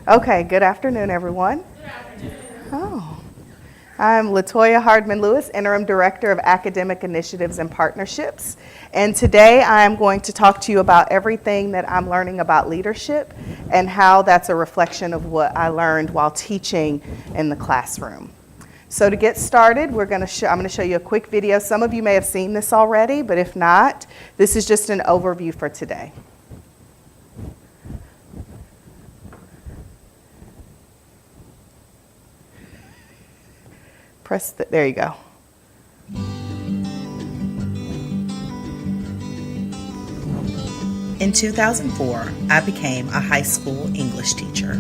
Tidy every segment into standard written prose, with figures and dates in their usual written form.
Okay, good afternoon, everyone. Oh, I'm Latoya Lewis, Interim Director of Academic Initiatives and Partnerships. And today I'm going to talk to you about everything that I'm learning about leadership and how that's a reflection of what I learned while teaching in the classroom. So to get started, I'm going to show you a quick video. Some of you may have seen this already, but if not, this is just an overview for today. There you go. In 2004, I became a high school English teacher.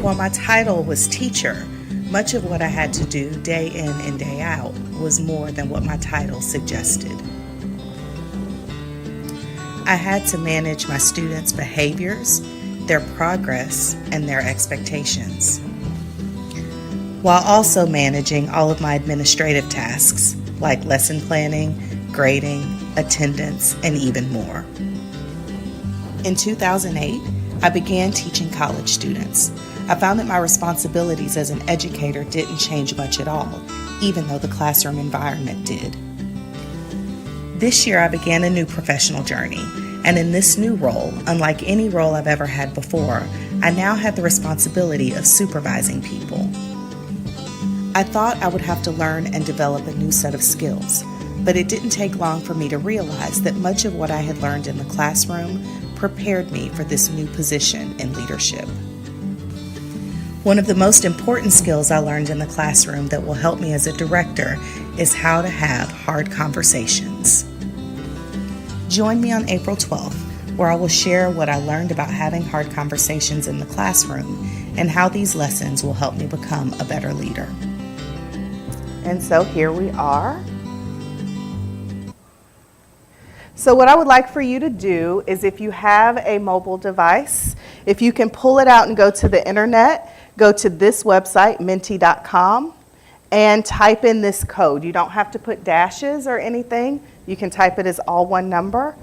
While my title was teacher, much of what I had to do day in and day out was more than what my title suggested. I had to manage my students' behaviors, their progress, and their expectations, while also managing all of my administrative tasks like lesson planning, grading, attendance, and even more. In 2008, I began teaching college students. I found that my responsibilities as an educator didn't change much at all, even though the classroom environment did. This year, I began a new professional journey, and in this new role, unlike any role I've ever had before, I now had the responsibility of supervising people. I thought I would have to learn and develop a new set of skills, but it didn't take long for me to realize that much of what I had learned in the classroom prepared me for this new position in leadership. One of the most important skills I learned in the classroom that will help me as a director is how to have hard conversations. Join me on April 12th, where I will share what I learned about having hard conversations in the classroom and how these lessons will help me become a better leader. And so here we are. So what I would like for you to do is, if you have a mobile device, if you can pull it out and go to the internet, go to this website, menti.com, and type in this code. You don't have to put dashes or anything. You can type it as all one number.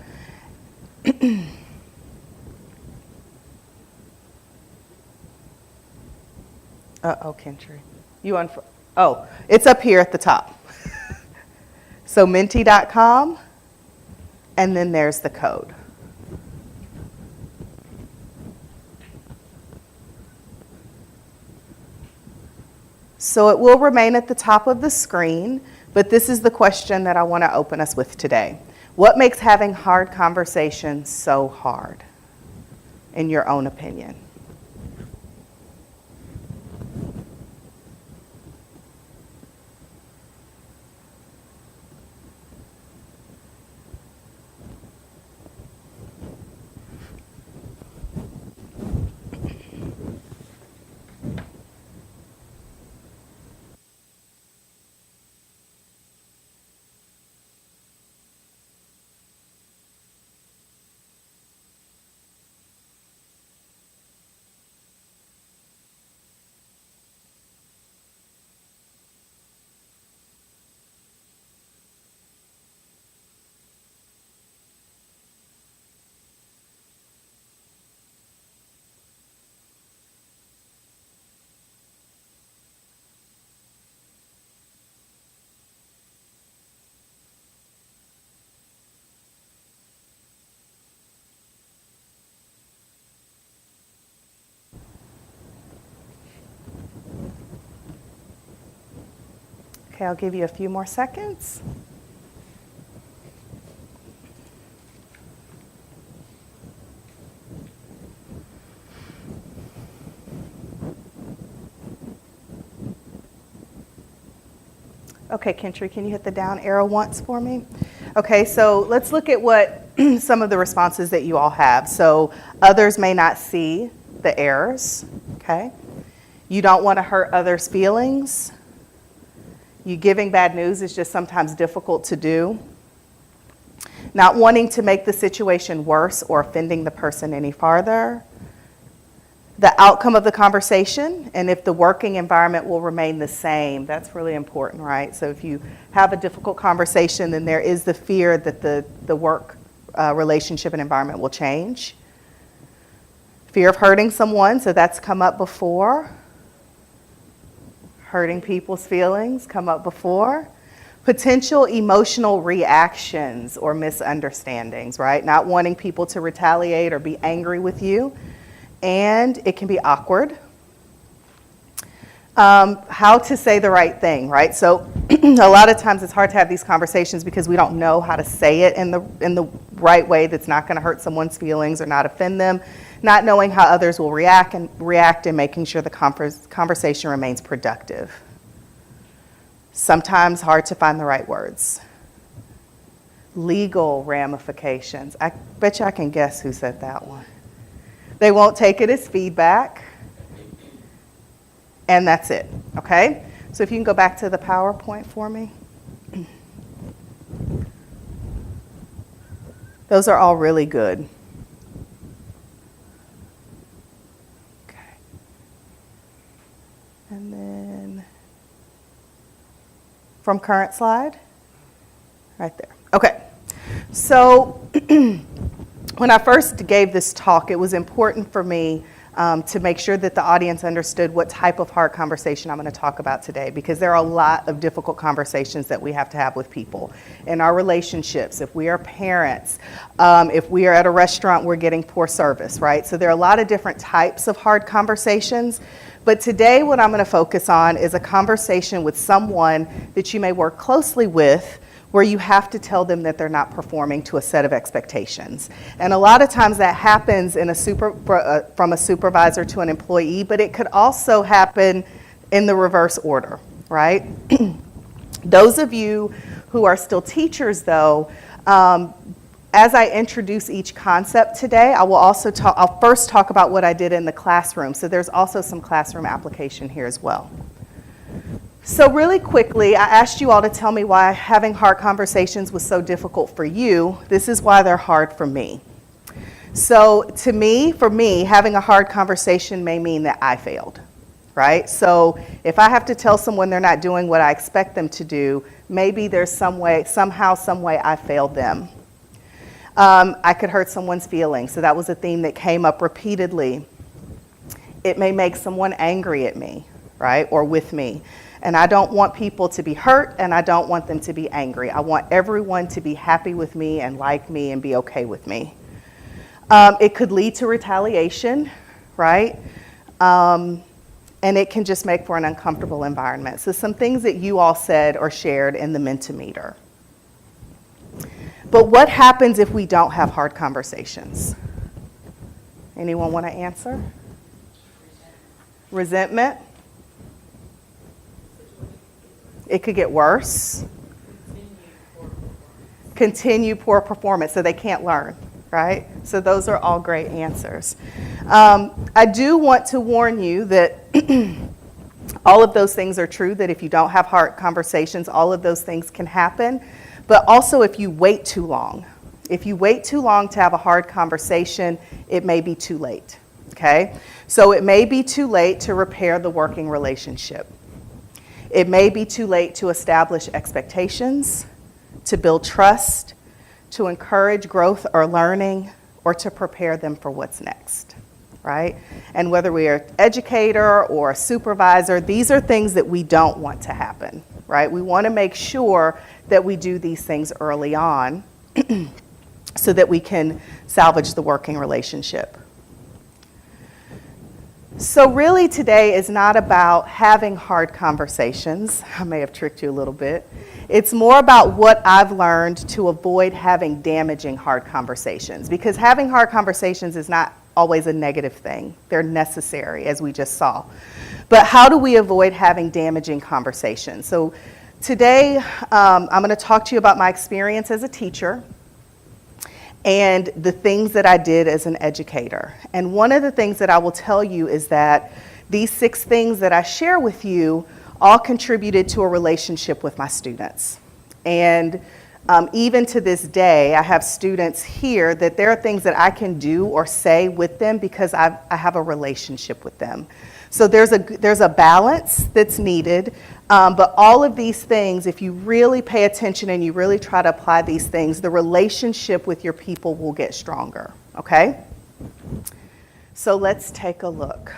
Uh-oh, Kentry. Oh, it's up here at the top. So menti.com, and then there's the code. So it will remain at the top of the screen, but this is the question that I want to open us with today. What makes having hard conversations so hard, in your own opinion? Okay, I'll give you a few more seconds. Okay, Kentry, can you hit the down arrow once for me? Okay, so let's look at what some of the responses that you all have. So others may not see the errors, okay? You don't want to hurt others' feelings. You giving bad news is just sometimes difficult to do. Not wanting to make the situation worse or offending the person any farther. The outcome of the conversation, and if the working environment will remain the same. That's really important, right? So if you have a difficult conversation, then there is the fear that the work relationship and environment will change. Fear of hurting someone, so that's come up before. Hurting people's feelings, come up before. Potential emotional reactions or misunderstandings, right? Not wanting people to retaliate or be angry with you. And it can be awkward. How to say the right thing, right? So a lot of times it's hard to have these conversations because we don't know how to say it in the right way that's not going to hurt someone's feelings or not offend them. Not knowing how others will react and making sure the conversation remains productive. Sometimes hard to find the right words. Legal ramifications. I bet you I can guess who said that one. They won't take it as feedback. And that's it, okay? So if you can go back to the PowerPoint for me. Those are all really good. Okay. And then from current slide, right there. Okay, so when I first gave this talk, it was important for me to make sure that the audience understood what type of hard conversation I'm going to talk about today, because there are a lot of difficult conversations that we have to have with people in our relationships. If we are parents, if we are at a restaurant, we're getting poor service, right? So there are a lot of different types of hard conversations. But today what I'm going to focus on is a conversation with someone that you may work closely with, where you have to tell them that they're not performing to a set of expectations. And a lot of times that happens in from a supervisor to an employee, but it could also happen in the reverse order, right? Those of you who are still teachers, though, as I introduce each concept today, I'll first talk about what I did in the classroom. So there's also some classroom application here as well. So really quickly, I asked you all to tell me why having hard conversations was so difficult for you. This is why they're hard for me. So for me, having a hard conversation may mean that I failed, right? So if I have to tell someone they're not doing what I expect them to do, maybe there's some way I failed them. I could hurt someone's feelings. So that was a theme that came up repeatedly. It may make someone angry at me, right, or with me. And I don't want people to be hurt, and I don't want them to be angry. I want everyone to be happy with me and like me and be okay with me. It could lead to retaliation, right? And it can just make for an uncomfortable environment. So some things that you all said or shared in the Mentimeter. But what happens if we don't have hard conversations? Anyone want to answer? Resentment. It could get worse. Continue poor performance, so they can't learn, right? So those are all great answers. I do want to warn you that all of those things are true, that if you don't have hard conversations, all of those things can happen. But also if you wait too long. If you wait too long to have a hard conversation, it may be too late, okay? So it may be too late to repair the working relationship. It may be too late to establish expectations, to build trust, to encourage growth or learning, or to prepare them for what's next, right? And whether we are an educator or a supervisor, these are things that we don't want to happen, right? We want to make sure that we do these things early on so that we can salvage the working relationship. So really today is not about having hard conversations. I may have tricked you a little bit. It's more about what I've learned to avoid having damaging hard conversations, because having hard conversations is not always a negative thing. They're necessary, as we just saw. But how do we avoid having damaging conversations? So today I'm going to talk to you about my experience as a teacher and the things that I did as an educator. And one of the things that I will tell you is that these 6 things that I share with you all contributed to a relationship with my students. And even to this day, I have students here that there are things that I can do or say with them because I have a relationship with them. So there's a balance that's needed, but all of these things, if you really pay attention and you really try to apply these things, the relationship with your people will get stronger, okay? So let's take a look.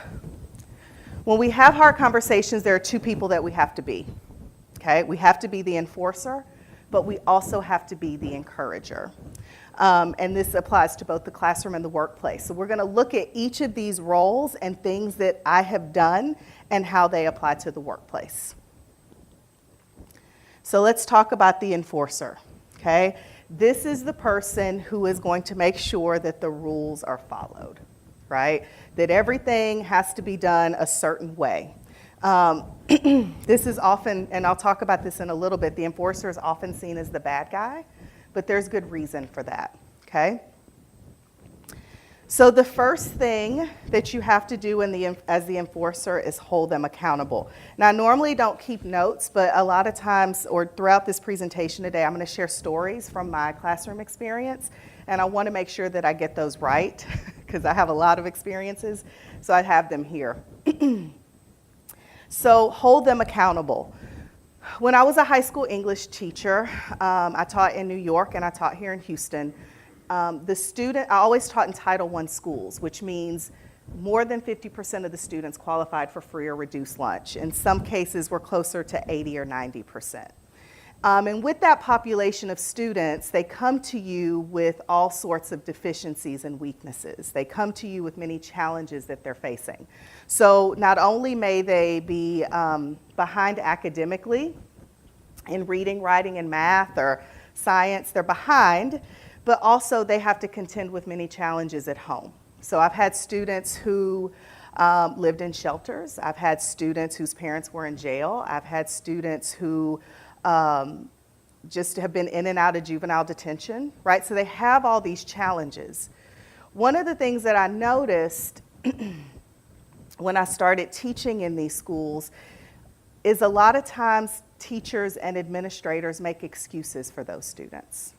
When we have hard conversations, there are two people that we have to be. Okay? We have to be the enforcer, but we also have to be the encourager. And this applies to both the classroom and the workplace. So we're going to look at each of these roles and things that I have done and how they apply to the workplace. So let's talk about the enforcer, okay? This is the person who is going to make sure that the rules are followed, right? That everything has to be done a certain way. This is often, and I'll talk about this in a little bit, the enforcer is often seen as the bad guy, but there's good reason for that, okay? So the first thing that you have to do as the enforcer is hold them accountable. Now, I normally don't keep notes, but a lot of times, or throughout this presentation today, I'm going to share stories from my classroom experience, and I want to make sure that I get those right, because I have a lot of experiences, so I have them here. So hold them accountable. When I was a high school English teacher, I taught in New York and I taught here in Houston. I always taught in Title I schools, which means more than 50% of the students qualified for free or reduced lunch. In some cases, we're closer to 80 or 90%. And with that population of students, they come to you with all sorts of deficiencies and weaknesses. They come to you with many challenges that they're facing. So not only may they be behind academically in reading, writing, and math or science, they're behind, but also they have to contend with many challenges at home. So I've had students who lived in shelters. I've had students whose parents were in jail. I've had students who just have been in and out of juvenile detention, right? So they have all these challenges. One of the things that I noticed when I started teaching in these schools is a lot of times teachers and administrators make excuses for those students.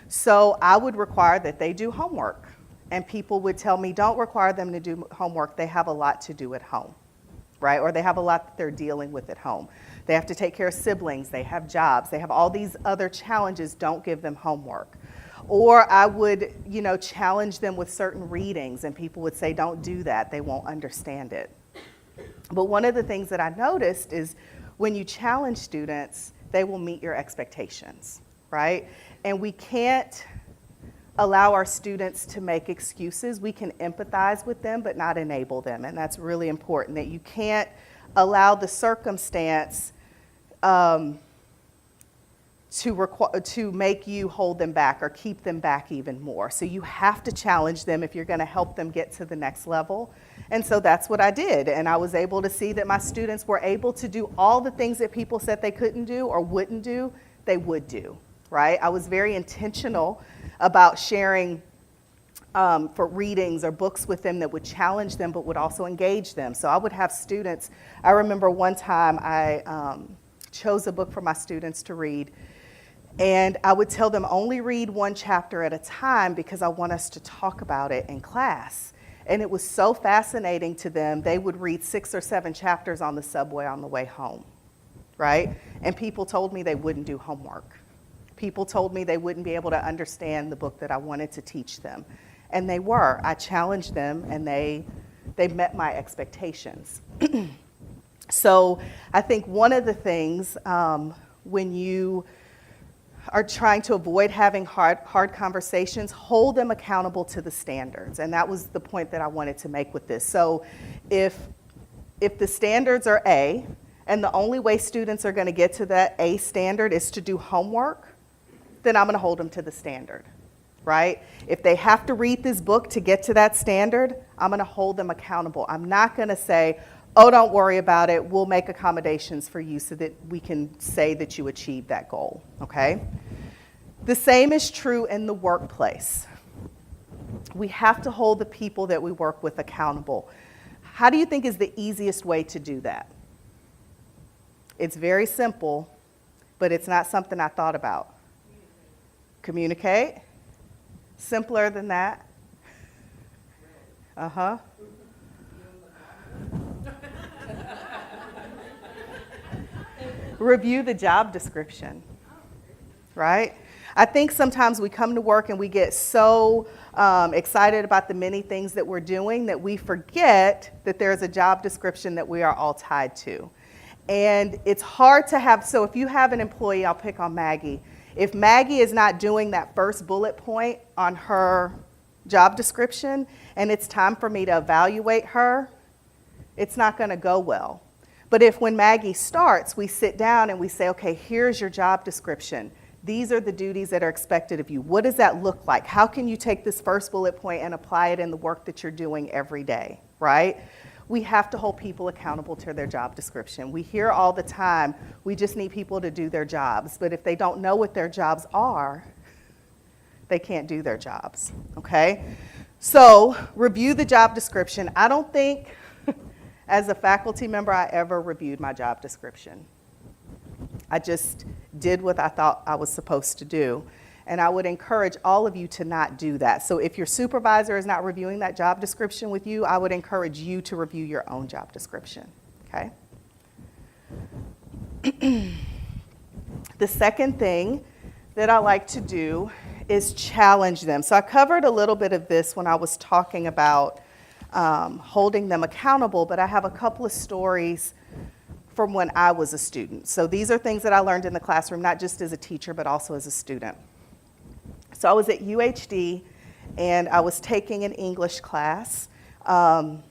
So I would require that they do homework, and people would tell me, don't require them to do homework, they have a lot to do at home, right? Or they have a lot that they're dealing with at home. They have to take care of siblings, they have jobs, they have all these other challenges, don't give them homework. Or I would, challenge them with certain readings, and people would say, don't do that, they won't understand it. But one of the things that I noticed is when you challenge students, they will meet your expectations, right? And we can't allow our students to make excuses. We can empathize with them, but not enable them. And that's really important, that you can't allow the circumstance to make you hold them back or keep them back even more. So you have to challenge them if you're going to help them get to the next level. And so that's what I did. And I was able to see that my students were able to do all the things that people said they couldn't do or wouldn't do, they would do, right? I was very intentional about sharing for readings or books with them that would challenge them but would also engage them. So I would have students, I remember one time I chose a book for my students to read, and I would tell them only read one chapter at a time because I want us to talk about it in class. And it was so fascinating to them, they would read 6 or 7 chapters on the subway on the way home, right? And people told me they wouldn't do homework. People told me they wouldn't be able to understand the book that I wanted to teach them. And they were. I challenged them, and they met my expectations. So I think one of the things when you are trying to avoid having hard conversations, hold them accountable to the standards. And that was the point that I wanted to make with this. So if the standards are A, and the only way students are going to get to that A standard is to do homework, then I'm going to hold them to the standard, right? If they have to read this book to get to that standard, I'm going to hold them accountable. I'm not going to say, oh, don't worry about it, we'll make accommodations for you so that we can say that you achieved that goal, okay? The same is true in the workplace. We have to hold the people that we work with accountable. How do you think is the easiest way to do that? It's very simple, but it's not something I thought about. Communicate. Simpler than that. Uh-huh. Review the job description, right? I think sometimes we come to work and we get so excited about the many things that we're doing that we forget that there's a job description that we are all tied to. And it's hard to have, so if you have an employee, I'll pick on Maggie. If Maggie is not doing that first bullet point on her job description and it's time for me to evaluate her, it's not going to go well. But if when Maggie starts, we sit down and we say, okay, here's your job description. These are the duties that are expected of you. What does that look like? How can you take this first bullet point and apply it in the work that you're doing every day, right? We have to hold people accountable to their job description. We hear all the time, we just need people to do their jobs. But if they don't know what their jobs are, they can't do their jobs, okay? So review the job description. I don't think as a faculty member I ever reviewed my job description. I just did what I thought I was supposed to do. And I would encourage all of you to not do that. So if your supervisor is not reviewing that job description with you, I would encourage you to review your own job description, okay? The second thing that I like to do is challenge them. So I covered a little bit of this when I was talking about holding them accountable, but I have a couple of stories from when I was a student. So these are things that I learned in the classroom, not just as a teacher, but also as a student. So I was at UHD, and I was taking an English class, and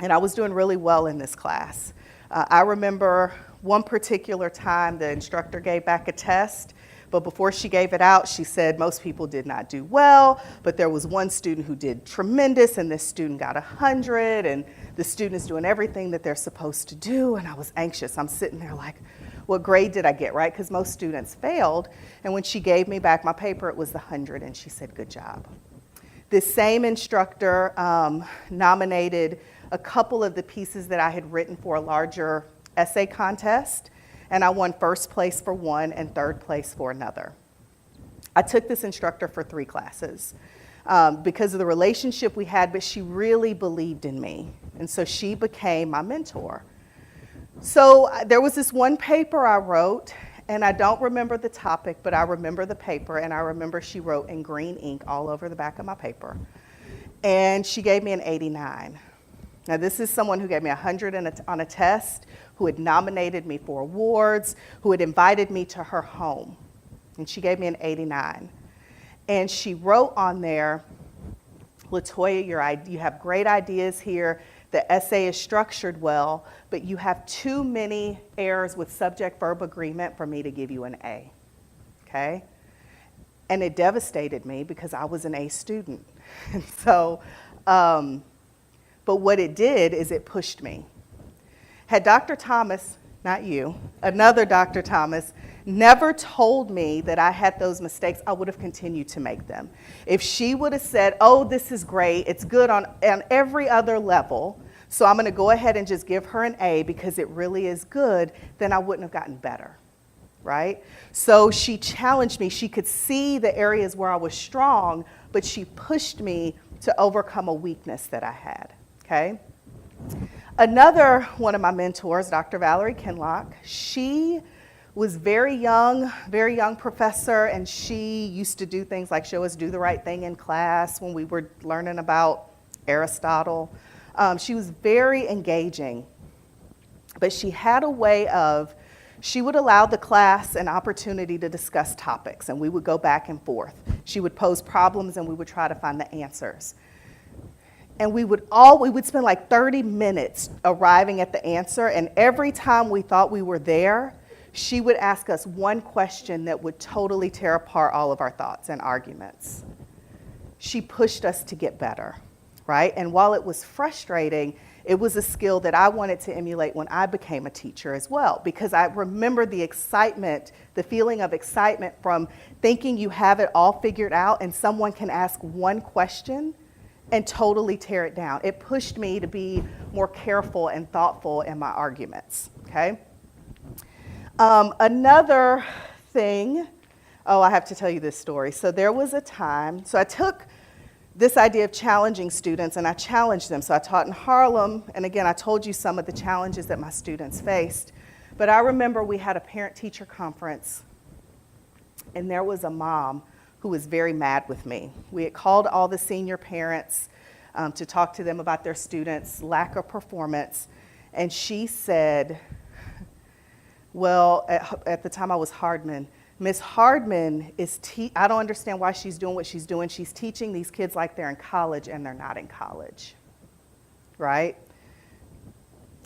I was doing really well in this class. I remember one particular time the instructor gave back a test, but before she gave it out, she said most people did not do well, but there was one student who did tremendous, and this student got 100, and the student is doing everything that they're supposed to do, and I was anxious. I'm sitting there like, what grade did I get, right? Because most students failed, and when she gave me back my paper, it was the 100, and she said, good job. This same instructor nominated a couple of the pieces that I had written for a larger essay contest, and I won first place for one and third place for another. I took this instructor for 3 classes because of the relationship we had, but she really believed in me, and so she became my mentor. So there was this one paper I wrote, and I don't remember the topic, but I remember the paper, and I remember she wrote in green ink all over the back of my paper, and she gave me an 89. Now this is someone who gave me 100 on a test, who had nominated me for awards, who had invited me to her home, and she gave me an 89. And she wrote on there, Latoya, you have great ideas here. The essay is structured well, but you have too many errors with subject-verb agreement for me to give you an A, okay? And it devastated me because I was an A student. And so, but what it did is it pushed me. Had Dr. Thomas, not you, another Dr. Thomas, never told me that I had those mistakes, I would have continued to make them. If she would have said, oh, this is great, it's good on every other level, so I'm going to go ahead and just give her an A because it really is good, then I wouldn't have gotten better, right? So she challenged me. She could see the areas where I was strong, but she pushed me to overcome a weakness that I had, okay? Another one of my mentors, Dr. Valerie Kinlock, she was very young professor, and she used to do things like show us do the right thing in class when we were learning about Aristotle. She was very engaging, but she had a way of, she would allow the class an opportunity to discuss topics, and we would go back and forth. She would pose problems, and we would try to find the answers. And we would spend like 30 minutes arriving at the answer, and every time we thought we were there, she would ask us one question that would totally tear apart all of our thoughts and arguments. She pushed us to get better, right? And while it was frustrating, it was a skill that I wanted to emulate when I became a teacher as well, because I remember the excitement, the feeling of excitement from thinking you have it all figured out and someone can ask one question and totally tear it down. It pushed me to be more careful and thoughtful in my arguments, okay? Another thing, I have to tell you this story. So there was a time, so I took this idea of challenging students and I challenged them. So I taught in Harlem, and again, I told you some of the challenges that my students faced. But I remember we had a parent-teacher conference, And there was a mom who was very mad with me. We had called all the senior parents to talk to them about their students' lack of performance. And she said, well, at the time I was Hardman, Miss Hardman is, I don't understand why she's doing what she's doing. She's teaching these kids like they're in college and they're not in college, right?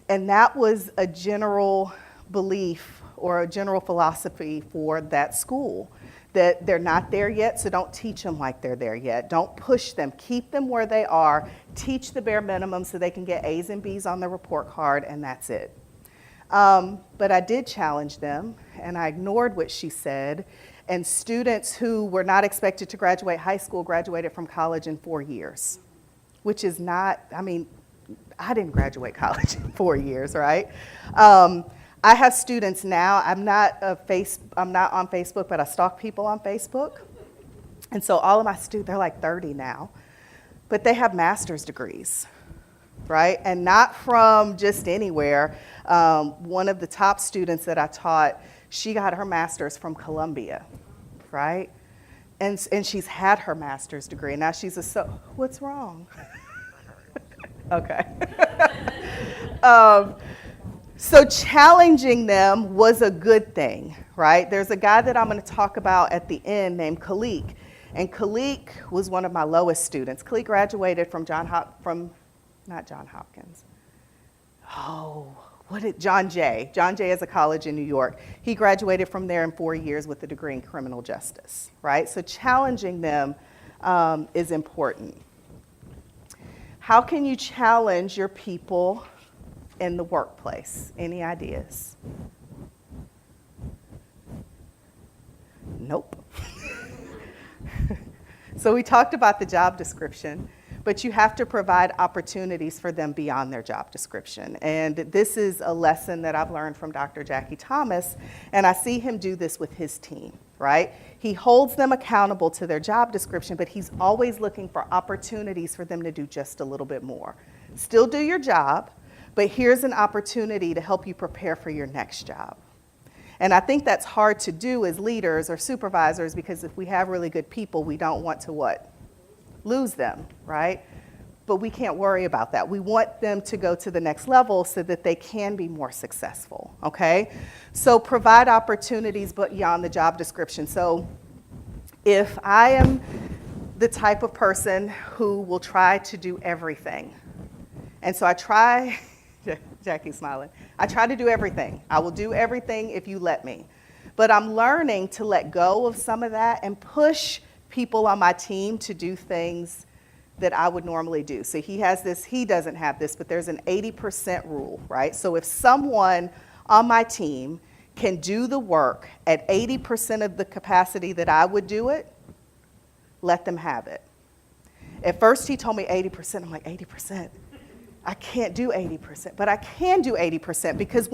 And that was a general belief or a general philosophy for that school, that they're not there yet, so don't teach them like they're there yet. Don't push them. Keep them where they are. Teach the bare minimum so they can get A's and B's on the report card, and that's it. But I did challenge them, and I ignored what she said, and students who were not expected to graduate high school graduated from college in 4 years, which is not, I mean, I didn't graduate college in 4 years, right? I have students now, I'm not on Facebook, but I stalk people on Facebook. And so all of my students, they're like 30 now, but they have master's degrees, right? And not from just anywhere. One of the top students that I taught, she got her master's from Columbia, right? And she's had her master's degree. Now she's what's wrong? Okay. So challenging them was a good thing, right? There's a guy that I'm going to talk about at the end named Khalik. And Khalik was one of my lowest students. Khalik graduated from John Jay. John Jay is a college in New York. He graduated from there in 4 years with a degree in criminal justice, right? So challenging them is important. How can you challenge your people in the workplace? Any ideas? Nope. So we talked about the job description, but you have to provide opportunities for them beyond their job description. And this is a lesson that I've learned from Dr. Jackie Thomas, and I see him do this with his team, right? He holds them accountable to their job description, but he's always looking for opportunities for them to do just a little bit more. Still do your job, but here's an opportunity to help you prepare for your next job. And I think that's hard to do as leaders or supervisors, because if we have really good people, we don't want to what? Lose them, right? But we can't worry about that. We want them to go to the next level so that they can be more successful, okay? So provide opportunities beyond the job description. So if I am the type of person who will try to do everything, and so I try, Jackie's smiling, I try to do everything. I will do everything if you let me. But I'm learning to let go of some of that and push people on my team to do things that I would normally do. So he has this, he doesn't have this, but there's an 80% rule, right? So if someone on my team can do the work at 80% of the capacity that I would do it, let them have it. At first he told me 80%. I'm like, 80%? I can't do 80%, but I can do 80% because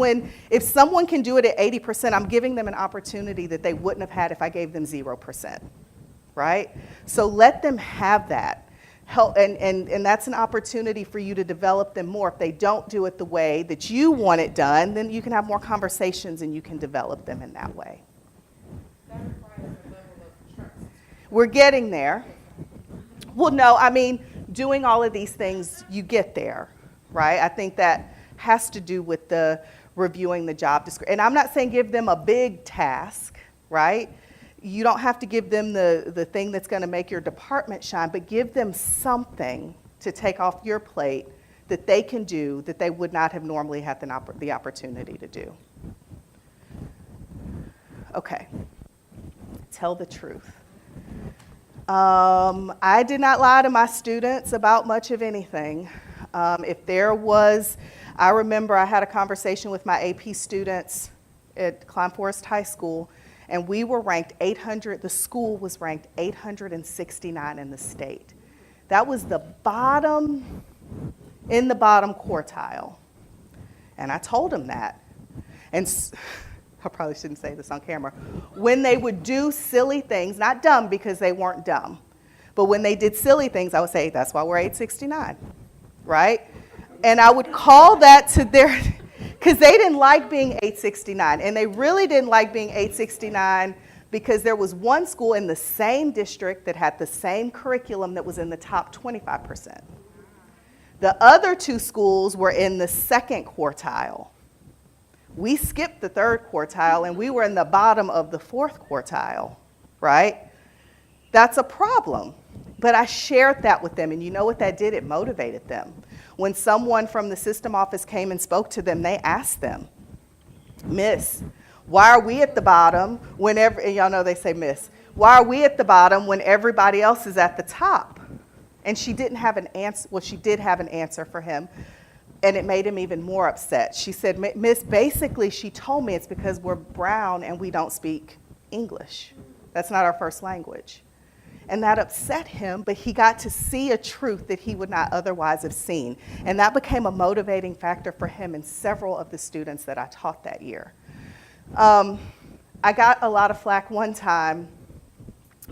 if someone can do it at 80%, I'm giving them an opportunity that they wouldn't have had if I gave them 0%, right? So let them have that. And that's an opportunity for you to develop them more. If they don't do it the way that you want it done, then you can have more conversations and you can develop them in that way. That requires a level of trust. We're getting there. Well, no, I mean, doing all of these things, you get there, right? I think that has to do with the reviewing the job description. And I'm not saying give them a big task, right? You don't have to give them the thing that's going to make your department shine, but give them something to take off your plate that they can do that they would not have normally had the opportunity to do. Okay, tell the truth. I did not lie to my students about much of anything. If there was, I remember I had a conversation with my AP students at Climb Forest High School, and we were ranked 800, the school was ranked 869 in the state. That was the bottom, in the bottom quartile. And I told them that. And I probably shouldn't say this on camera. When they would do silly things, not dumb because they weren't dumb, but when they did silly things, I would say, that's why we're 869, right? And I would call that to because they didn't like being 869, and they really didn't like being 869 because there was one school in the same district that had the same curriculum that was in the top 25%. The other two schools were in the second quartile. We skipped the third quartile and we were in the bottom of the fourth quartile, right? That's a problem. But I shared that with them, and you know what that did? It motivated them. When someone from the system office came and spoke to them, they asked them, Miss, why are we at the bottom whenever, and y'all know they say Miss, why are we at the bottom when everybody else is at the top? And she didn't have an answer. Well, she did have an answer for him, and it made him even more upset. She said, Miss, basically she told me it's because we're brown and we don't speak English. That's not our first language. And that upset him, but he got to see a truth that he would not otherwise have seen. And that became a motivating factor for him and several of the students that I taught that year. I got a lot of flack one time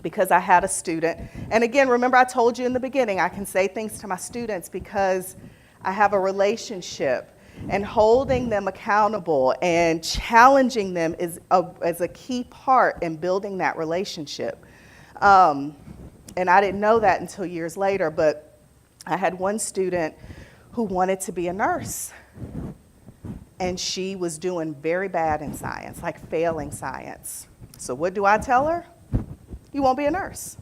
because I had a student. And again, remember I told you in the beginning, I can say things to my students because I have a relationship. And holding them accountable and challenging them is a key part in building that relationship. And I didn't know that until years later, but I had one student who wanted to be a nurse. And she was doing very bad in science, like failing science. So what do I tell her? You won't be a nurse.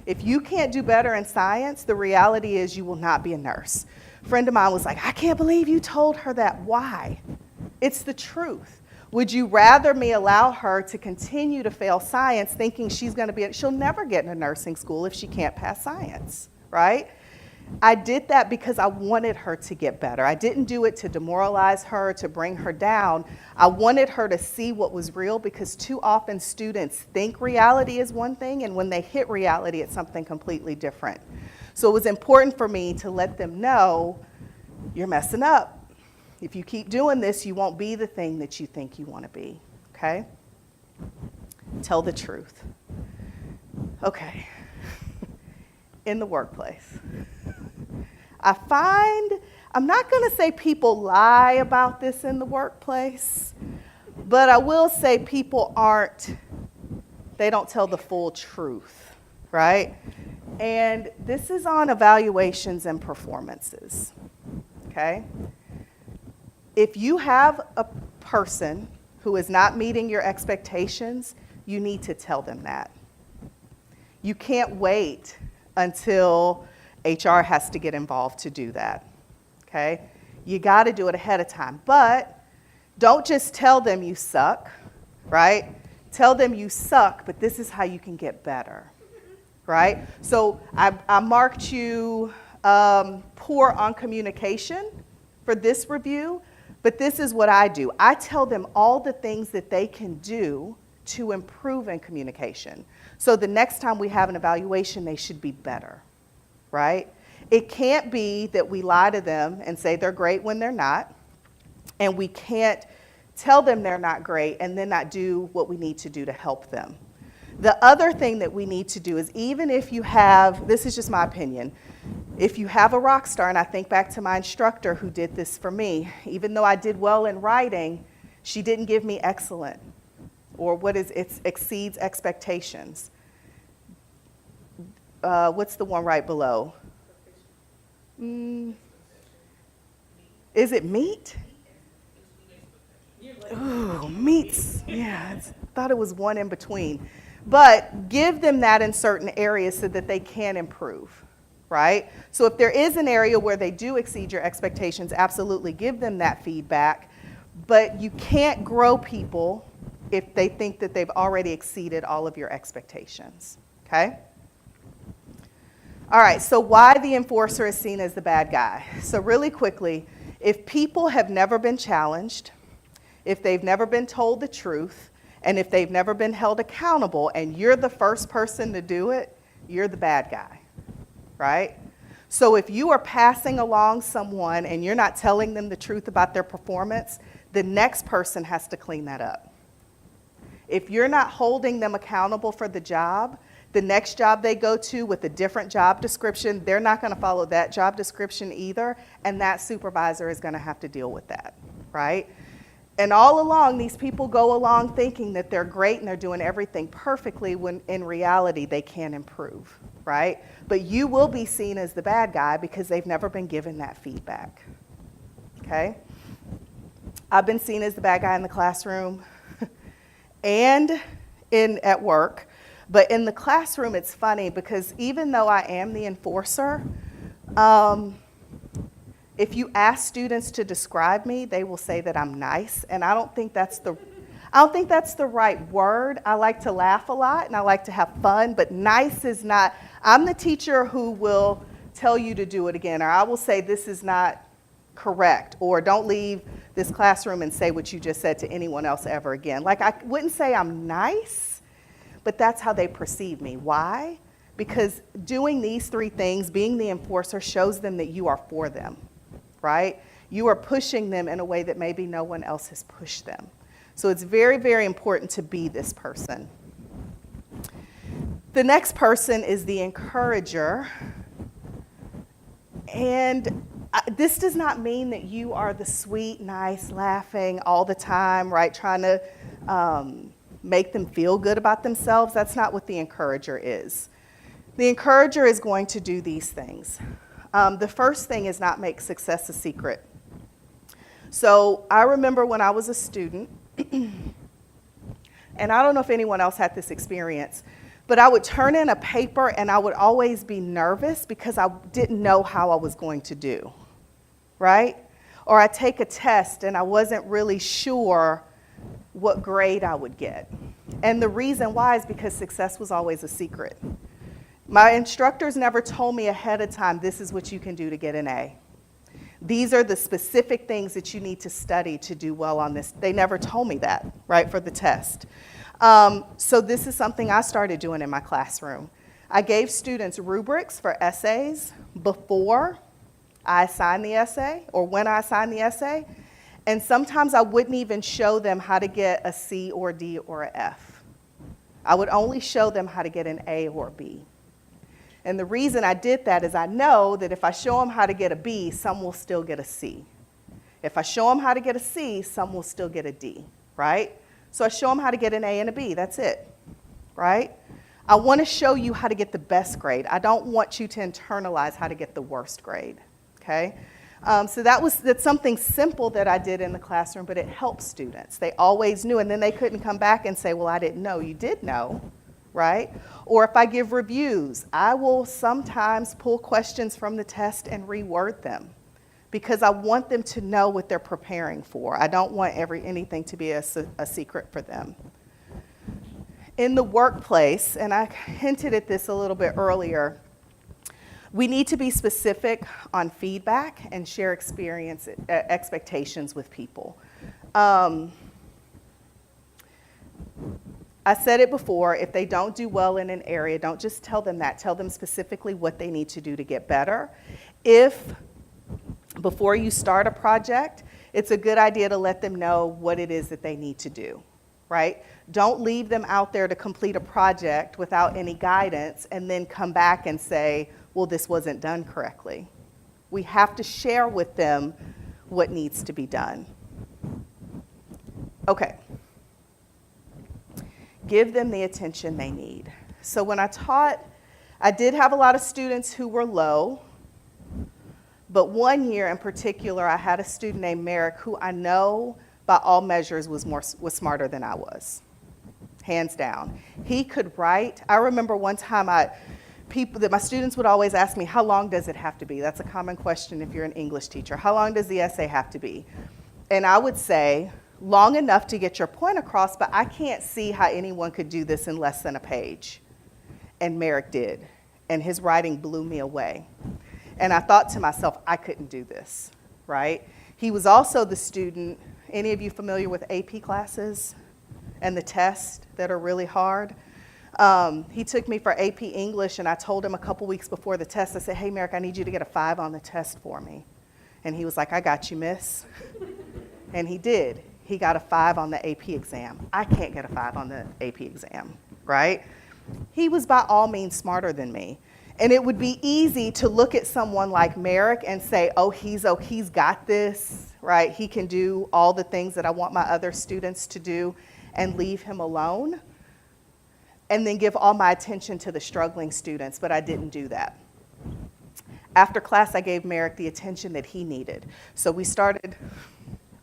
If you can't do better in science, the reality is you will not be a nurse. A friend of mine was like, I can't believe you told her that. Why? It's the truth. Would you rather me allow her to continue to fail science thinking she's going to be, she'll never get into nursing school if she can't pass science, right? I did that because I wanted her to get better. I didn't do it to demoralize her, to bring her down. I wanted her to see what was real because too often students think reality is one thing, and when they hit reality, it's something completely different. So it was important for me to let them know, you're messing up. If you keep doing this, you won't be the thing that you think you want to be, okay? Tell the truth. Okay. In the workplace. I find, I'm not going to say people lie about this in the workplace, but I will say people they don't tell the full truth, right? And this is on evaluations and performances, okay? If you have a person who is not meeting your expectations, you need to tell them that. You can't wait until HR has to get involved to do that, okay? You got to do it ahead of time. But don't just tell them you suck, right? Tell them you suck, but this is how you can get better, right? So I marked you poor on communication for this review. But this is what I do. I tell them all the things that they can do to improve in communication. So the next time we have an evaluation, they should be better, right? It can't be that we lie to them and say they're great when they're not, and we can't tell them they're not great and then not do what we need to do to help them. The other thing that we need to do is, even if you have, this is just my opinion, if you have a rock star, and I think back to my instructor who did this for me, even though I did well in writing, she didn't give me excellent, or it exceeds expectations. What's the one right below? Is it meat? Ooh, meats. Yeah, I thought it was one in between. But give them that in certain areas so that they can improve, right? So if there is an area where they do exceed your expectations, absolutely give them that feedback. But you can't grow people if they think that they've already exceeded all of your expectations, okay? All right, so why the enforcer is seen as the bad guy. So really quickly, if people have never been challenged, if they've never been told the truth, and if they've never been held accountable and you're the first person to do it, you're the bad guy, right? So if you are passing along someone and you're not telling them the truth about their performance, the next person has to clean that up. If you're not holding them accountable for the job, the next job they go to with a different job description, they're not going to follow that job description either, and that supervisor is going to have to deal with that, right? And all along, these people go along thinking that they're great and they're doing everything perfectly when in reality they can improve, right? But you will be seen as the bad guy because they've never been given that feedback, okay? I've been seen as the bad guy in the classroom and at work. But in the classroom, it's funny because even though I am the enforcer, if you ask students to describe me, they will say that I'm nice, and I don't think that's the right word. I like to laugh a lot and I like to have fun, but nice is not. I'm the teacher who will tell you to do it again, or I will say this is not correct, or don't leave this classroom and say what you just said to anyone else ever again. Like, I wouldn't say I'm nice, but that's how they perceive me. Why? Because doing these three things, being the enforcer, shows them that you are for them, right? You are pushing them in a way that maybe no one else has pushed them. So it's very, very important to be this person. The next person is the encourager. And this does not mean that you are the sweet, nice, laughing all the time, right? Trying to make them feel good about themselves. That's not what the encourager is. The encourager is going to do these things. The first thing is not make success a secret. So I remember when I was a student, and I don't know if anyone else had this experience, but I would turn in a paper and I would always be nervous because I didn't know how I was going to do, right? Or I'd take a test and I wasn't really sure what grade I would get. And the reason why is because success was always a secret. My instructors never told me ahead of time, this is what you can do to get an A. These are the specific things that you need to study to do well on this. They never told me that, right, for the test. So this is something I started doing in my classroom. I gave students rubrics for essays before I assigned the essay or when I assigned the essay. And sometimes I wouldn't even show them how to get a C or D or a F. I would only show them how to get an A or B. And the reason I did that is I know that if I show them how to get a B, some will still get a C. If I show them how to get a C, some will still get a D, right? So I show them how to get an A and a B. That's it, right? I want to show you how to get the best grade. I don't want you to internalize how to get the worst grade, okay? So that's something simple that I did in the classroom, but it helped students. They always knew, and then they couldn't come back and say, well, I didn't know. You did know, right? Or if I give reviews, I will sometimes pull questions from the test and reword them because I want them to know what they're preparing for. I don't want anything to be a secret for them. In the workplace, and I hinted at this a little bit earlier, we need to be specific on feedback and share expectations with people. I said it before, if they don't do well in an area, don't just tell them that. Tell them specifically what they need to do to get better. If, before you start a project, it's a good idea to let them know what it is that they need to do, right? Don't leave them out there to complete a project without any guidance and then come back and say, well, this wasn't done correctly. We have to share with them what needs to be done. Okay. Give them the attention they need. So when I taught, I did have a lot of students who were low, but one year in particular, I had a student named Merrick who I know by all measures was smarter than I was, hands down. He could write. I remember one time my students would always ask me, how long does it have to be? That's a common question if you're an English teacher. How long does the essay have to be? And I would say, long enough to get your point across, but I can't see how anyone could do this in less than a page. And Merrick did, and his writing blew me away. And I thought to myself, I couldn't do this, right? He was also the student, any of you familiar with AP classes and the tests that are really hard? He took me for AP English, and I told him a couple weeks before the test, I said, hey, Merrick, I need you to get a 5 on the test for me. And he was like, I got you, miss. And he did. He got a 5 on the AP exam. I can't get a 5 on the AP exam, right? He was by all means smarter than me. And it would be easy to look at someone like Merrick and say, oh, he's got this. right? He can do all the things that I want my other students to do and leave him alone, and then give all my attention to the struggling students, but I didn't do that. After class, I gave Merrick the attention that he needed. So we started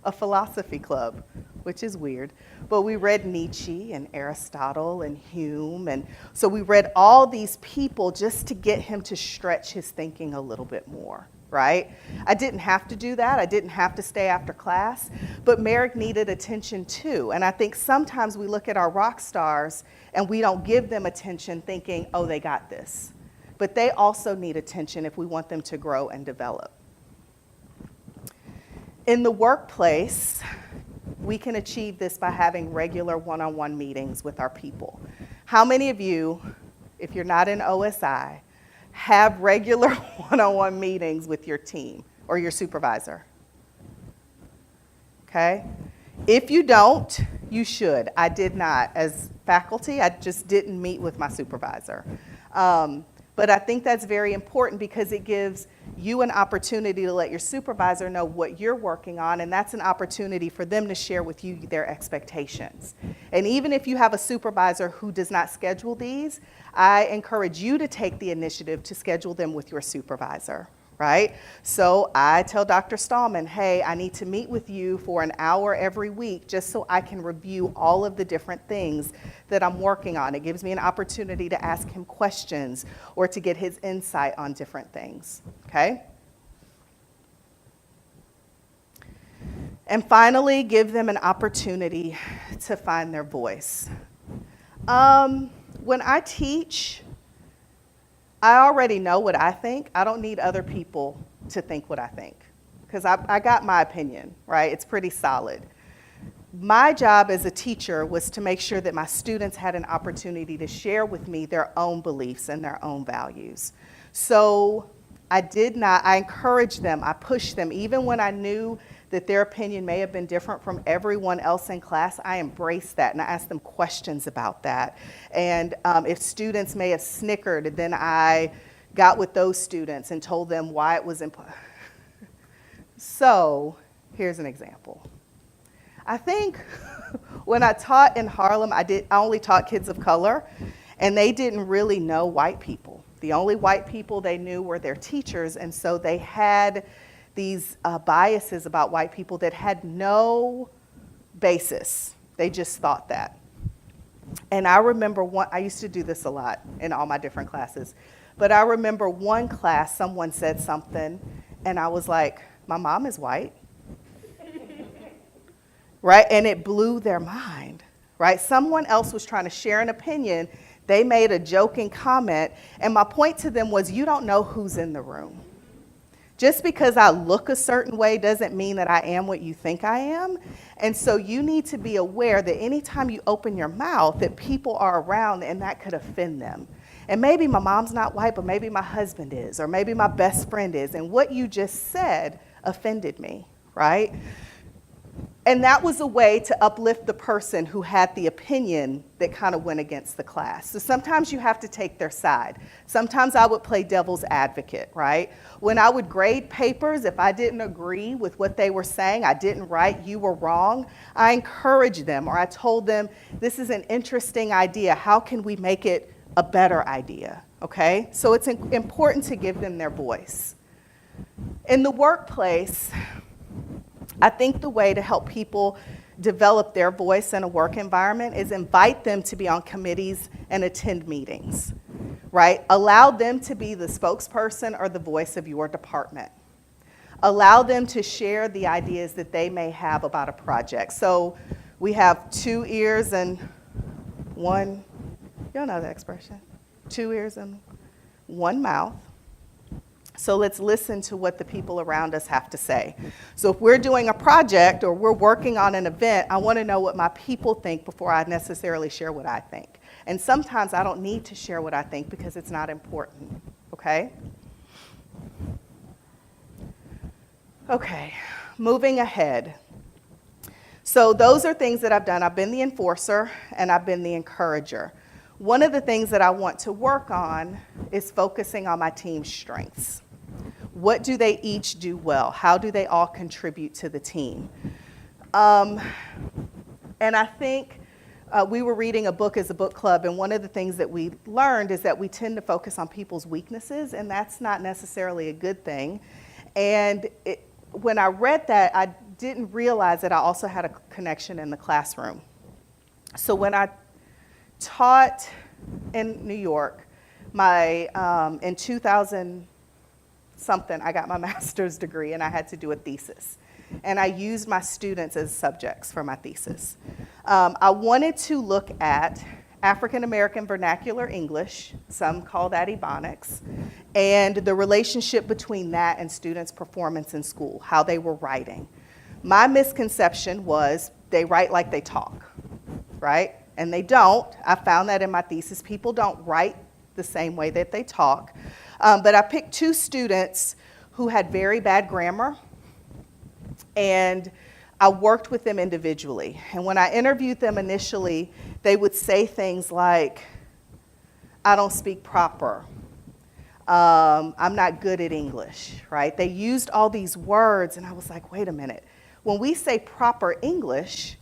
a philosophy club, which is weird, but we read Nietzsche and Aristotle and Hume, and so we read all these people just to get him to stretch his thinking a little bit more, right? I didn't have to do that. I didn't have to stay after class, but Merrick needed attention too, and I think sometimes we look at our rock stars and we don't give them attention thinking, oh, they got this. But they also need attention if we want them to grow and develop. In the workplace, we can achieve this by having regular one-on-one meetings with our people. How many of you, if you're not in OSI, have regular one-on-one meetings with your team or your supervisor? Okay? If you don't, you should. I did not. As faculty, I just didn't meet with my supervisor. But I think that's very important because it gives you an opportunity to let your supervisor know what you're working on, and that's an opportunity for them to share with you their expectations. And even if you have a supervisor who does not schedule these, I encourage you to take the initiative to schedule them with your supervisor, right? So I tell Dr. Stallman, hey, I need to meet with you for an hour every week just so I can review all of the different things that I'm working on. It gives me an opportunity to ask him questions or to get his insight on different things, okay? And finally, give them an opportunity to find their voice. When I teach, I already know what I think. I don't need other people to think what I think because I got my opinion, right? It's pretty solid. My job as a teacher was to make sure that my students had an opportunity to share with me their own beliefs and their own values. So I encouraged them, I pushed them, even when I knew that their opinion may have been different from everyone else in class. I embraced that and I asked them questions about that. And if students may have snickered, then I got with those students and told them why it was important. So here's an example. I think when I taught in Harlem, I only taught kids of color, and they didn't really know white people. The only white people they knew were their teachers, and so they had these biases about white people that had no basis. They just thought that. And I remember I used to do this a lot in all my different classes, but I remember one class, someone said something, and I was like, my mom is white. Right? And it blew their mind, right? Someone else was trying to share an opinion. They made a joking comment, and my point to them was, you don't know who's in the room. Just because I look a certain way doesn't mean that I am what you think I am. And so you need to be aware that anytime you open your mouth, that people are around and that could offend them. And maybe my mom's not white, but maybe my husband is, or maybe my best friend is. And what you just said offended me, right? And that was a way to uplift the person who had the opinion that kind of went against the class. So sometimes you have to take their side. Sometimes I would play devil's advocate, right? When I would grade papers, if I didn't agree with what they were saying, I didn't write, you were wrong, I encouraged them, or I told them, this is an interesting idea. How can we make it a better idea, okay? So it's important to give them their voice. In the workplace, I think the way to help people develop their voice in a work environment is invite them to be on committees and attend meetings, right? Allow them to be the spokesperson or the voice of your department. Allow them to share the ideas that they may have about a project. So we have 2 ears and 1, y'all know that expression, 2 ears and 1 mouth. So let's listen to what the people around us have to say. So if we're doing a project or we're working on an event, I want to know what my people think before I necessarily share what I think. And sometimes I don't need to share what I think because it's not important, okay? Okay, moving ahead. So those are things that I've done. I've been the enforcer and I've been the encourager. One of the things that I want to work on is focusing on my team's strengths. What do they each do well? How do they all contribute to the team? And I think we were reading a book as a book club, and one of the things that we learned is that we tend to focus on people's weaknesses, and that's not necessarily a good thing. And when I read that, I didn't realize that I also had a connection in the classroom. So when I taught in New York, in 2000 something, I got my master's degree, and I had to do a thesis. And I used my students as subjects for my thesis. I wanted to look at African American vernacular English, some call that Ebonics, and the relationship between that and students' performance in school, how they were writing. My misconception was they write like they talk, right? And they don't. I found that in my thesis. People don't write the same way that they talk. But I picked 2 students who had very bad grammar, and I worked with them individually. And when I interviewed them initially, they would say things like, I don't speak proper. I'm not good at English, right? They used all these words, and I was like, wait a minute. When we say proper English,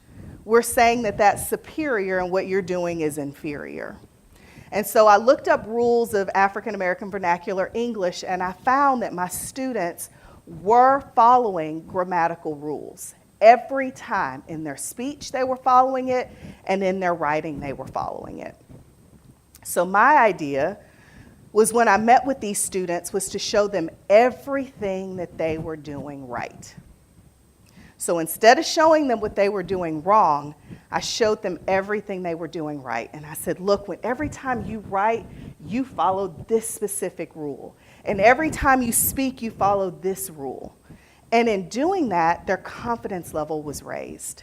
we're saying that that's superior and what you're doing is inferior. And so I looked up rules of African American vernacular English, and I found that my students were following grammatical rules. Every time in their speech they were following it, and in their writing they were following it. So my idea was, when I met with these students, was to show them everything that they were doing right. So instead of showing them what they were doing wrong, I showed them everything they were doing right. And I said, look, every time you write, you follow this specific rule. And every time you speak, you follow this rule. And in doing that, their confidence level was raised,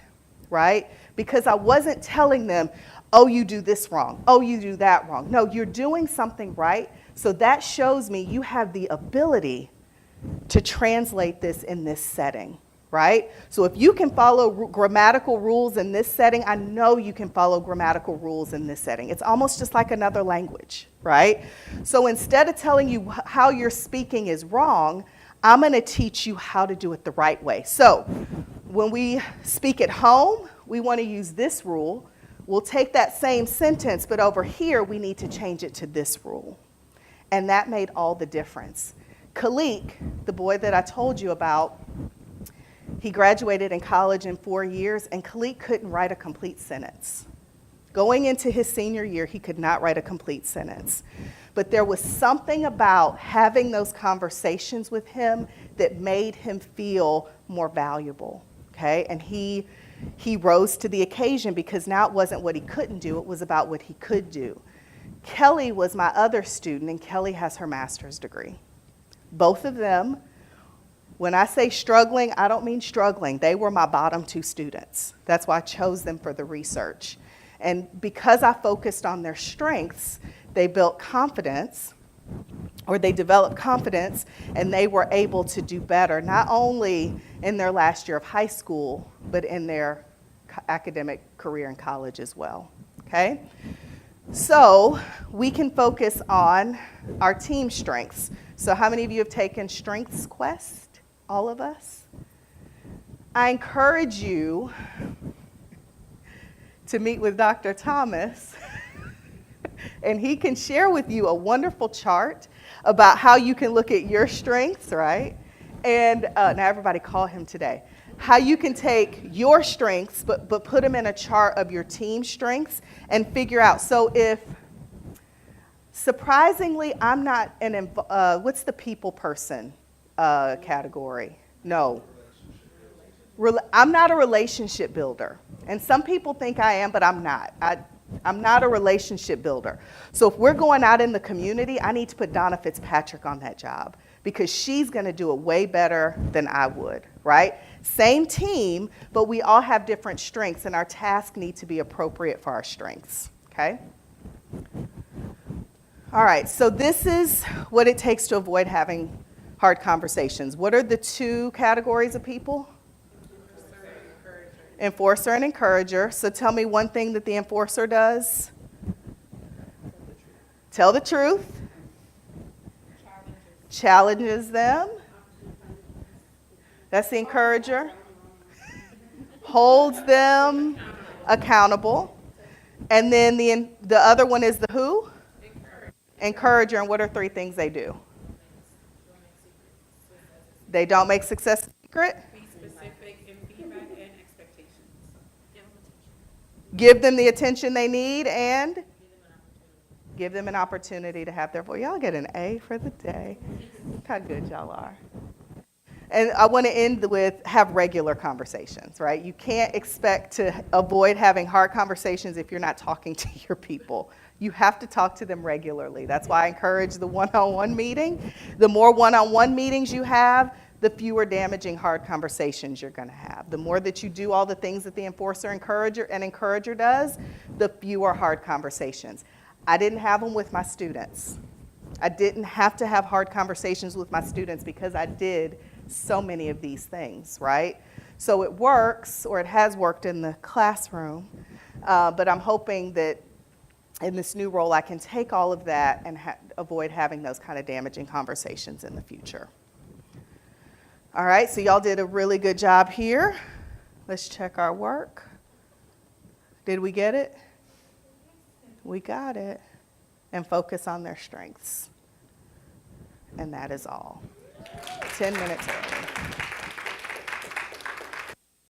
right? Because I wasn't telling them, oh, you do this wrong. Oh, you do that wrong. No, you're doing something right. So that shows me you have the ability to translate this in this setting. Right? So if you can follow grammatical rules in this setting, I know you can follow grammatical rules in this setting. It's almost just like another language, right? So instead of telling you how you're speaking is wrong, I'm going to teach you how to do it the right way. So when we speak at home, we want to use this rule. We'll take that same sentence, but over here we need to change it to this rule. And that made all the difference. Khalik, the boy that I told you about, he graduated in college in 4 years, and Khalik couldn't write a complete sentence. Going into his senior year, he could not write a complete sentence. But there was something about having those conversations with him that made him feel more valuable, okay? And he rose to the occasion, because now it wasn't what he couldn't do, it was about what he could do. Kelly was my other student, and Kelly has her master's degree. Both of them, when I say struggling, I don't mean struggling. They were my bottom 2 students. That's why I chose them for the research. And because I focused on their strengths, they built confidence, or they developed confidence, and they were able to do better, not only in their last year of high school, but in their academic career in college as well, okay? So we can focus on our team strengths. So how many of you have taken Strengths Quest? All of us? I encourage you to meet with Dr. Thomas, and he can share with you a wonderful chart about how you can look at your strengths, right? And now everybody call him today. How you can take your strengths, but put them in a chart of your team strengths and figure out. So if, surprisingly, I'm not what's the people person category? No. I'm not a relationship builder. And some people think I am, but I'm not. I'm not a relationship builder. So if we're going out in the community, I need to put Donna Fitzpatrick on that job, because she's going to do it way better than I would, right? Same team, but we all have different strengths, and our tasks need to be appropriate for our strengths, okay? All right, so this is what it takes to avoid having hard conversations. What are the 2 categories of people? Enforcer and encourager. So tell me one thing that the enforcer does. Tell the truth. Challenges them. That's the encourager. Holds them accountable. And then the other one is the who? Encourager. And what are 3 things they do? They don't make success a secret. Be specific in feedback and expectations. Give them the attention they need and give them an opportunity to have their voice. Y'all get an A for the day. Look how good y'all are. And I want to end with have regular conversations, right? You can't expect to avoid having hard conversations if you're not talking to your people. You have to talk to them regularly. That's why I encourage the one-on-one meeting. The more one-on-one meetings you have, the fewer damaging hard conversations you're going to have. The more that you do all the things that the encourager does, the fewer hard conversations. I didn't have them with my students. I didn't have to have hard conversations with my students because I did so many of these things, right? So it works, or it has worked in the classroom, but I'm hoping that in this new role I can take all of that and avoid having those kind of damaging conversations in the future. All right, so y'all did a really good job here. Let's check our work. Did we get it? We got it. And focus on their strengths. And that is all. 10 minutes early.